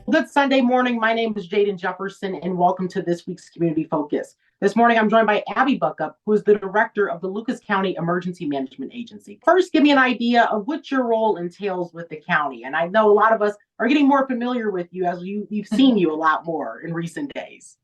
Good Sunday morning. My name is Jaden Jefferson, and welcome to this week's Community Focus. This morning, I'm joined by Abby Buchhop, who is the director of the Lucas County Emergency Management Agency. First, give me an idea of what your role entails with the county. And I know a lot of us are getting more familiar with you as we've seen you a lot more in recent days.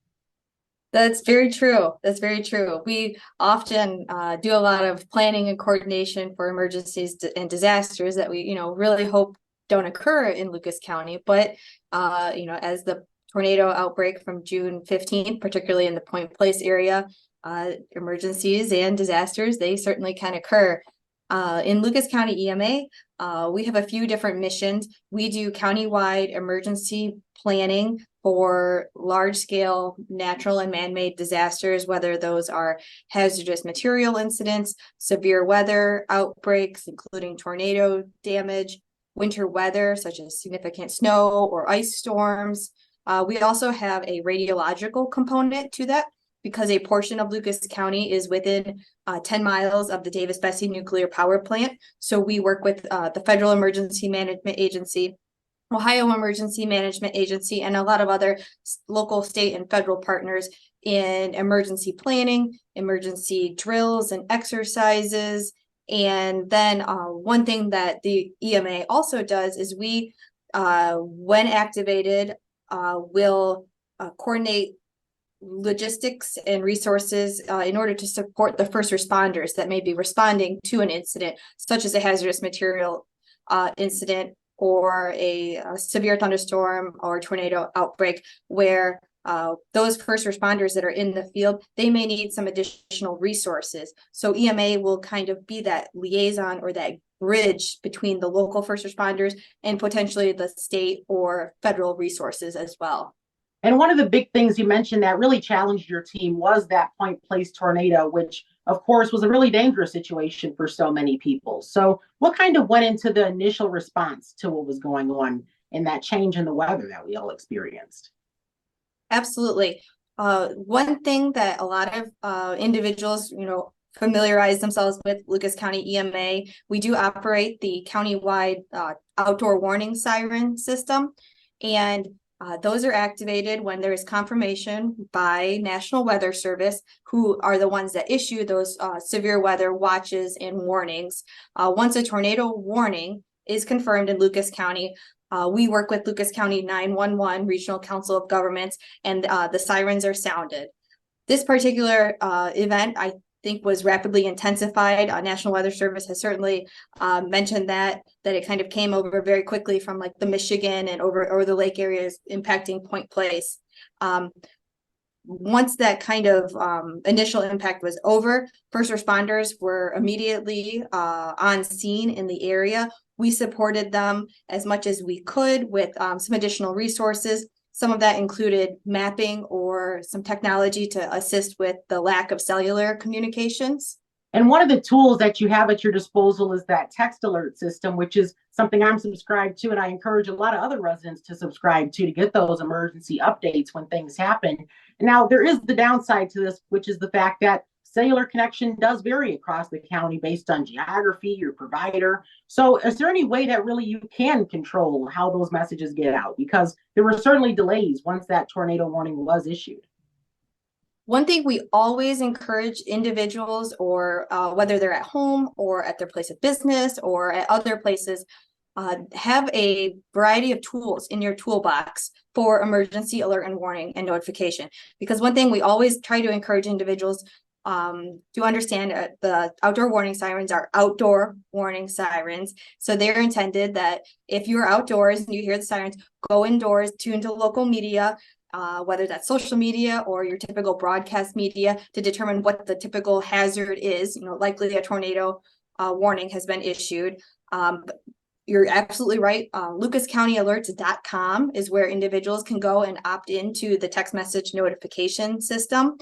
That's very true. That's very true. We often do a lot of planning and coordination for emergencies and disasters that we, really hope don't occur in Lucas County. But, as the tornado outbreak from June 15th, particularly in the Point Place area, emergencies and disasters, they certainly can occur. In Lucas County EMA, we have a few different missions. We do countywide emergency planning for large-scale natural and man-made disasters, whether those are hazardous material incidents, severe weather outbreaks, including tornado damage, winter weather, such as significant snow or ice storms. We also have a radiological component to that because a portion of Lucas County is within 10 miles of the Davis-Besse nuclear power plant. So we work with the Federal Emergency Management Agency, Ohio Emergency Management Agency, and a lot of other local, state, and federal partners in emergency planning, emergency drills and exercises. And then one thing that the EMA also does is we, when activated, will coordinate logistics and resources in order to support the first responders that may be responding to an incident, such as a hazardous material incident or a severe thunderstorm or tornado outbreak, where those first responders that are in the field, they may need some additional resources. So EMA will kind of be that liaison or that bridge between the local first responders and potentially the state or federal resources as well. And one of the big things you mentioned that really challenged your team was that Point Place tornado, which of course was a really dangerous situation for so many people. So what kind of went into the initial response to what was going on in that change in the weather that we all experienced? Absolutely. One thing that a lot of individuals, familiarize themselves with Lucas County EMA, we do operate the countywide outdoor warning siren system. And those are activated when there is confirmation by National Weather Service, who are the ones that issue those severe weather watches and warnings. Once a tornado warning is confirmed in Lucas County, we work with Lucas County 911 Regional Council of Governments, and the sirens are sounded. This particular event, I think, was rapidly intensified. National Weather Service has certainly mentioned that it kind of came over very quickly from like the Michigan and over the lake areas impacting Point Place. Once that kind of initial impact was over, first responders were immediately on scene in the area. We supported them as much as we could with some additional resources. Some of that included mapping or some technology to assist with the lack of cellular communications. And one of the tools that you have at your disposal is that text alert system, which is something I'm subscribed to, and I encourage a lot of other residents to subscribe to get those emergency updates when things happen. Now, there is the downside to this, which is the fact that cellular connection does vary across the county based on geography, your provider. So is there any way that really you can control how those messages get out? Because there were certainly delays once that tornado warning was issued. One thing we always encourage individuals, or whether they're at home or at their place of business or at other places, have a variety of tools in your toolbox for emergency alert and warning and notification. Because one thing we always try to encourage individuals to understand, the outdoor warning sirens are outdoor warning sirens. So they're intended that if you're outdoors and you hear the sirens, go indoors, tune to local media, whether that's social media or your typical broadcast media, to determine what the typical hazard is. Likely a tornado warning has been issued. You're absolutely right. LucasCountyAlerts.com is where individuals can go and opt into the text message notification system.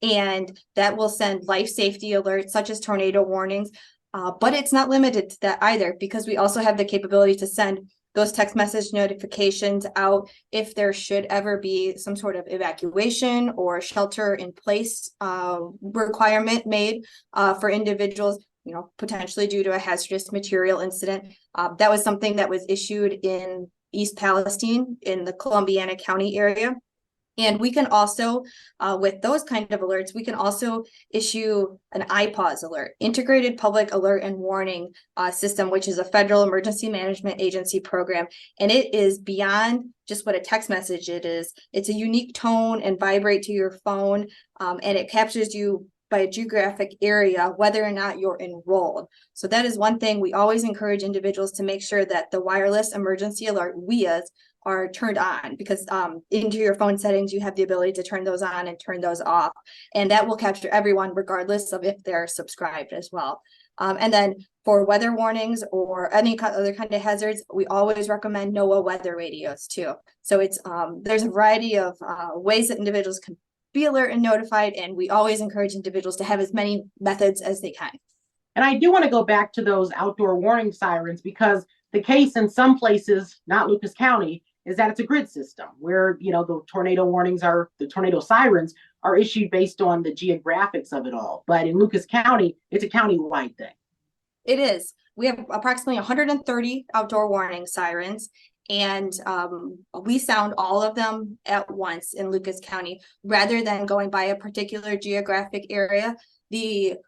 And that will send life safety alerts such as tornado warnings. But it's not limited to that either, because we also have the capability to send those text message notifications out if there should ever be some sort of evacuation or shelter in place requirement made for individuals, potentially due to a hazardous material incident. That was something that was issued in East Palestine in the Columbiana County area. And we can also, with those kind of alerts, we can also issue an IPAWS alert, Integrated Public Alert and Warning System, which is a federal emergency management agency program. And it is beyond just what a text message it is. It's a unique tone and vibrate to your phone, and it captures you by a geographic area, whether or not you're enrolled. So that is one thing we always encourage individuals to make sure that the wireless emergency alert WIAs are turned on, because into your phone settings, you have the ability to turn those on and turn those off. And that will capture everyone regardless of if they're subscribed as well. And then for weather warnings or any other kind of hazards, we always recommend NOAA weather radios too. So it's there's a variety of ways that individuals can be alert and notified, and we always encourage individuals to have as many methods as they can. And I do want to go back to those outdoor warning sirens, because the case in some places, not Lucas County, is that it's a grid system where, the tornado sirens are issued based on the geographics of it all. But in Lucas County, it's a county-wide thing. It is. We have approximately 130 outdoor warning sirens, and we sound all of them at once in Lucas County rather than going by a particular geographic area. The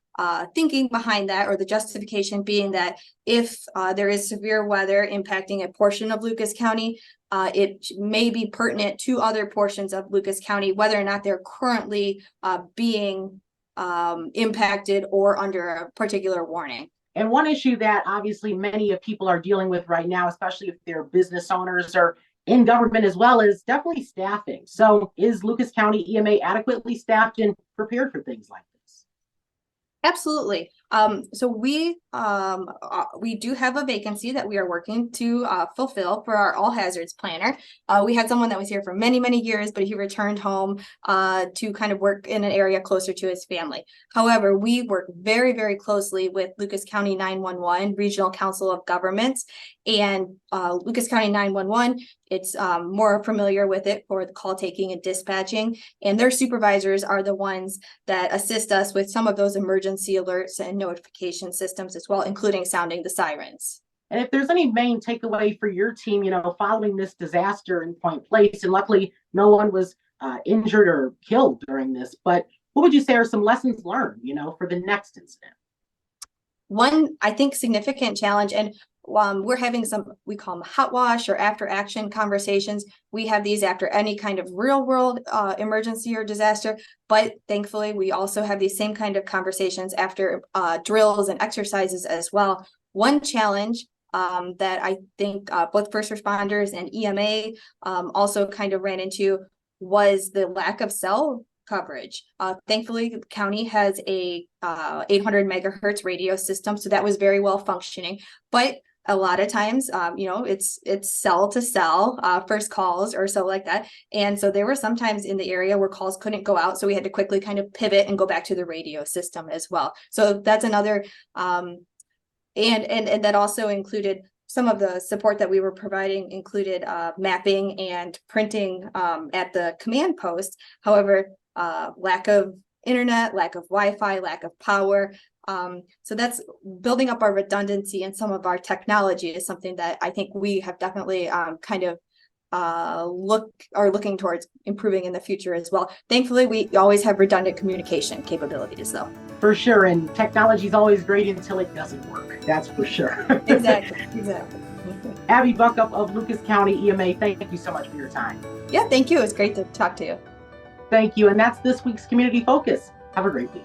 thinking behind that, or the justification being that if there is severe weather impacting a portion of Lucas County, it may be pertinent to other portions of Lucas County, whether or not they're currently being impacted or under a particular warning. And one issue that obviously many of people are dealing with right now, especially if they're business owners or in government as well, is definitely staffing. So is Lucas County EMA adequately staffed and prepared for things like this? Absolutely. So we do have a vacancy that we are working to fulfill for our all hazards planner. We had someone that was here for many, many years, but he returned home to kind of work in an area closer to his family. However, we work very, very closely with Lucas County 911, Regional Council of Governments, and Lucas County 911. It's more familiar with it for the call taking and dispatching, and their supervisors are the ones that assist us with some of those emergency alerts and notification systems as well, including sounding the sirens. And if there's any main takeaway for your team, following this disaster in Point Place, and luckily no one was injured or killed during this, but what would you say are some lessons learned, for the next incident? One, I think, significant challenge, and we're having some, we call them hot wash or after action conversations. We have these after any kind of real world emergency or disaster, but thankfully we also have these same kind of conversations after drills and exercises as well. One challenge that I think both first responders and EMA also kind of ran into was the lack of cell coverage. Thankfully, the county has a 800 megahertz radio system, so that was very well functioning. But a lot of times, it's cell to cell first calls or so like that. And so there were some times in the area where calls couldn't go out. So we had to quickly kind of pivot and go back to the radio system as well. So that's another, and that also included some of the support that we were providing included mapping and printing at the command post. However, lack of internet, lack of Wi-Fi, lack of power. So that's building up our redundancy and some of our technology is something that I think we have definitely looking towards improving in the future as well. Thankfully, we always have redundant communication capabilities though. For sure. And technology is always great until it doesn't work. That's for sure. Exactly. Abby Buchhop of Lucas County EMA, thank you so much for your time. Yeah, thank you. It was great to talk to you. Thank you. And that's this week's Community Focus. Have a great week.